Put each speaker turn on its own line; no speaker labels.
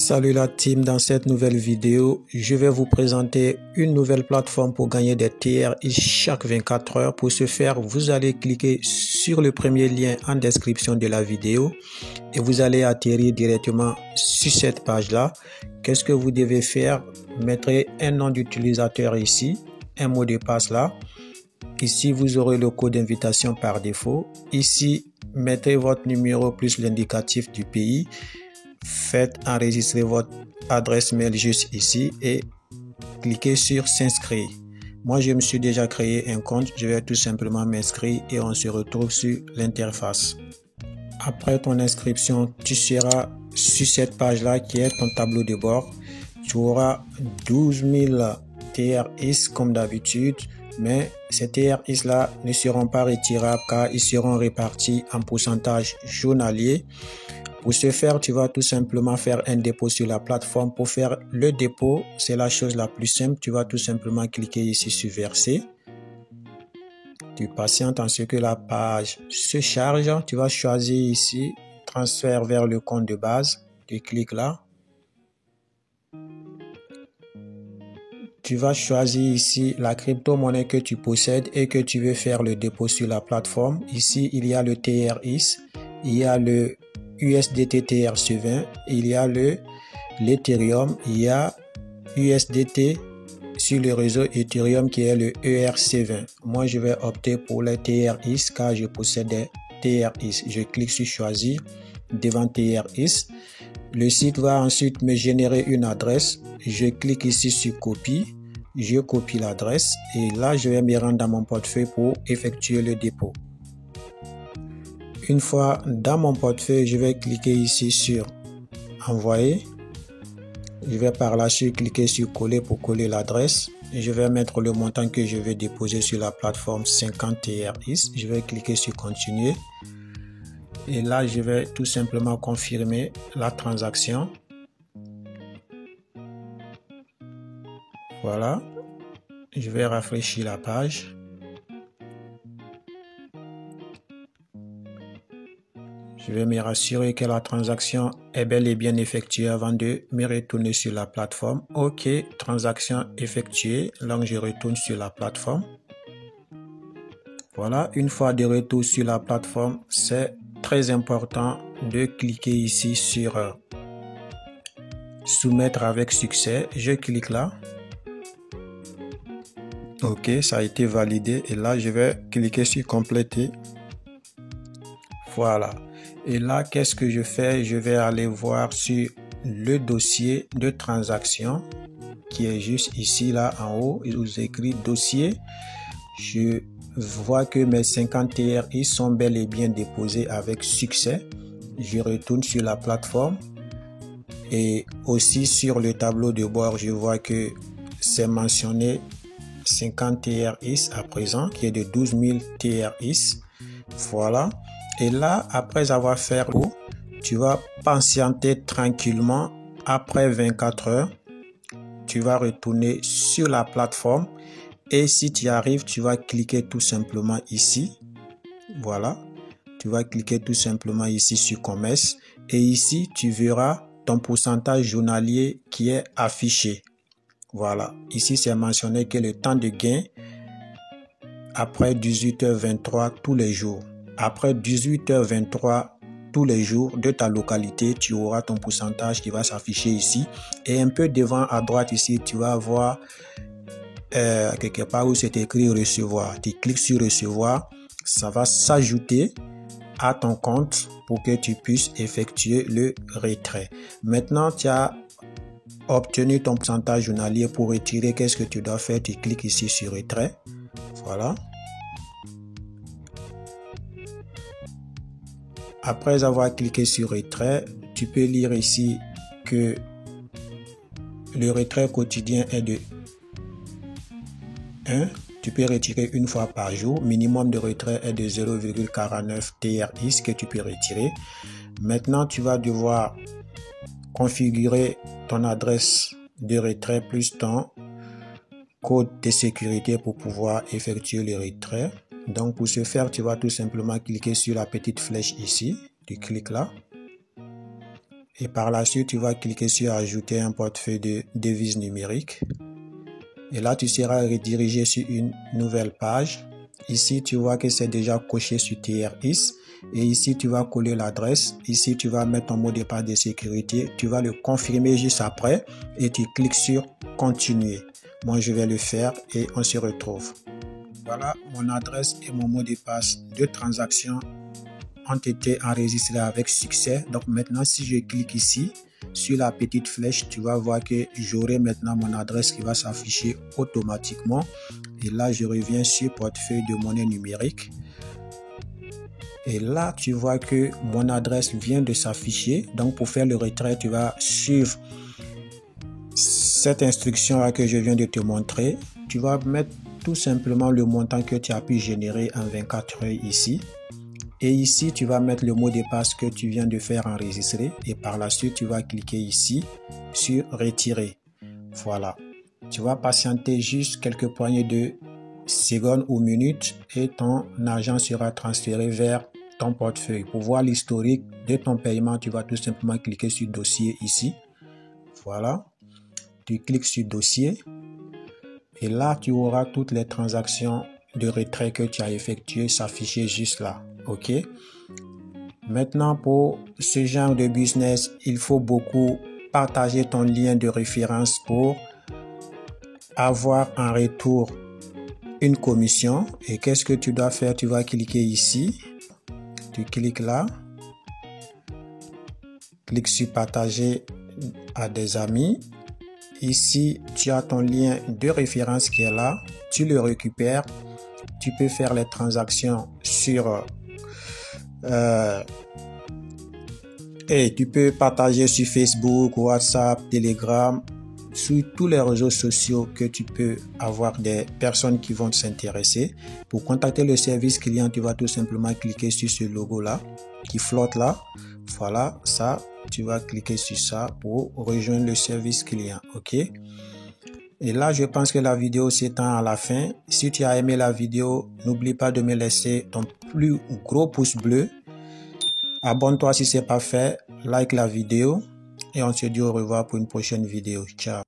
Salut la team, dans cette nouvelle vidéo, je vais vous présenter une nouvelle plateforme pour gagner des TRX chaque 24 heures. Pour ce faire, vous allez cliquer sur le premier lien en description de la vidéo et vous allez atterrir directement sur cette page-là. Qu'est-ce que vous devez faire? Mettrez un nom d'utilisateur ici, un mot de passe là. Ici, vous aurez le code d'invitation par défaut. Ici, mettez votre numéro plus l'indicatif du pays. Faites enregistrer votre adresse mail juste ici et cliquez sur s'inscrire. Moi, je me suis déjà créé un compte. Je vais tout simplement m'inscrire et on se retrouve sur l'interface. Après ton inscription, tu seras sur cette page-là qui est ton tableau de bord. Tu auras 12 000 TRX comme d'habitude, mais ces TRX-là ne seront pas retirables car ils seront répartis en pourcentage journalier. Pour ce faire, tu vas tout simplement faire un dépôt sur la plateforme. Pour faire le dépôt, c'est la chose la plus simple. Tu vas tout simplement cliquer ici sur verser. Tu patientes en ce que la page se charge. Tu vas choisir ici transfert vers le compte de base. Tu cliques là. Tu vas choisir ici la crypto-monnaie que tu possèdes et que tu veux faire le dépôt sur la plateforme. Ici, il y a le TRX, il y a le USDT TRC20, il y a l'Ethereum, il y a USDT sur le réseau Ethereum qui est le ERC20. Moi, je vais opter pour les TRX car je possède des TRX. Je clique sur choisir devant TRX. Le site va ensuite me générer une adresse. Je clique ici sur copie. Je copie l'adresse et là, je vais me rendre dans mon portefeuille pour effectuer le dépôt. Une fois dans mon portefeuille, je vais cliquer ici sur envoyer. Je vais par la suite cliquer sur coller pour coller l'adresse. Je vais mettre le montant que je vais déposer sur la plateforme 50 TRX. Je vais cliquer sur continuer. Et là, je vais tout simplement confirmer la transaction. Voilà. Je vais rafraîchir la page. Je vais me rassurer que la transaction est bel et bien effectuée avant de me retourner sur la plateforme. OK, transaction effectuée. Donc, je retourne sur la plateforme. Voilà, une fois de retour sur la plateforme, c'est très important de cliquer ici sur soumettre avec succès. Je clique là. OK, ça a été validé. Et là, je vais cliquer sur compléter. Voilà. Et là, qu'est-ce que je fais? Je vais aller voir sur le dossier de transaction qui est juste ici, là, en haut. Il vous écrit dossier. Je vois que mes 50 TRX sont bel et bien déposés avec succès. Je retourne sur la plateforme. Et aussi sur le tableau de bord, je vois que c'est mentionné 50 TRX à présent, qui est de 12 000 TRX. Voilà. Et là, après avoir fait tout, tu vas patienter tranquillement. Après 24 heures, tu vas retourner sur la plateforme. Et si tu y arrives, tu vas cliquer tout simplement ici. Voilà. Tu vas cliquer tout simplement ici sur commerce. Et ici, tu verras ton pourcentage journalier qui est affiché. Voilà. Ici, c'est mentionné que le temps de gain après 18h23 tous les jours. Après 18h23 tous les jours de ta localité, tu auras ton pourcentage qui va s'afficher ici. Et un peu devant à droite ici, tu vas voir quelque part où c'est écrit recevoir. Tu cliques sur recevoir, ça va s'ajouter à ton compte pour que tu puisses effectuer le retrait. Maintenant, tu as obtenu ton pourcentage journalier. Pour retirer, qu'est-ce que tu dois faire? Tu cliques ici sur retrait. Voilà. Après avoir cliqué sur retrait, tu peux lire ici que le retrait quotidien est de 1. Tu peux retirer une fois par jour. Minimum de retrait est de 0,49 TRX que tu peux retirer. Maintenant, tu vas devoir configurer ton adresse de retrait plus ton code de sécurité pour pouvoir effectuer le retrait. Donc pour ce faire, tu vas tout simplement cliquer sur la petite flèche ici. Tu cliques là. Et par la suite, tu vas cliquer sur ajouter un portefeuille de devises numériques. Et là, tu seras redirigé sur une nouvelle page. Ici, tu vois que c'est déjà coché sur TRX. Et ici, tu vas coller l'adresse. Ici, tu vas mettre ton mot de passe de sécurité. Tu vas le confirmer juste après et tu cliques sur continuer. Moi, je vais le faire et on se retrouve. Voilà, mon adresse et mon mot de passe de transaction ont été enregistrés avec succès. Donc maintenant, si je clique ici sur la petite flèche, tu vas voir que j'aurai maintenant mon adresse qui va s'afficher automatiquement. Et là, je reviens sur portefeuille de monnaie numérique. Et là, tu vois que mon adresse vient de s'afficher. Donc pour faire le retrait, tu vas suivre cette instruction là que je viens de te montrer. Tu vas mettre tout simplement le montant que tu as pu générer en 24 heures ici. Et ici, tu vas mettre le mot de passe que tu viens de faire enregistrer. Et par la suite, tu vas cliquer ici sur retirer. Voilà. Tu vas patienter juste quelques poignées de secondes ou minutes et ton argent sera transféré vers ton portefeuille. Pour voir l'historique de ton paiement, tu vas tout simplement cliquer sur dossier ici. Voilà. Tu cliques sur dossier. Et là, tu auras toutes les transactions de retrait que tu as effectuées s'afficher juste là. OK? Maintenant, pour ce genre de business, il faut beaucoup partager ton lien de référence pour avoir en retour une commission. Et qu'est-ce que tu dois faire? Tu vas cliquer ici. Tu cliques là. Clique sur partager à des amis. Ici, tu as ton lien de référence qui est là. Tu le récupères. Tu peux faire les transactions sur et tu peux partager sur Facebook, WhatsApp, Telegram, sur tous les réseaux sociaux que tu peux avoir des personnes qui vont s'intéresser. Pour contacter le service client, tu vas tout simplement cliquer sur ce logo là qui flotte là. Voilà, ça, tu vas cliquer sur ça pour rejoindre le service client. OK? Et là, je pense que la vidéo s'étend à la fin. Si tu as aimé la vidéo, n'oublie pas de me laisser ton plus gros pouce bleu. Abonne-toi si ce n'est pas fait. Like la vidéo. Et on se dit au revoir pour une prochaine vidéo. Ciao.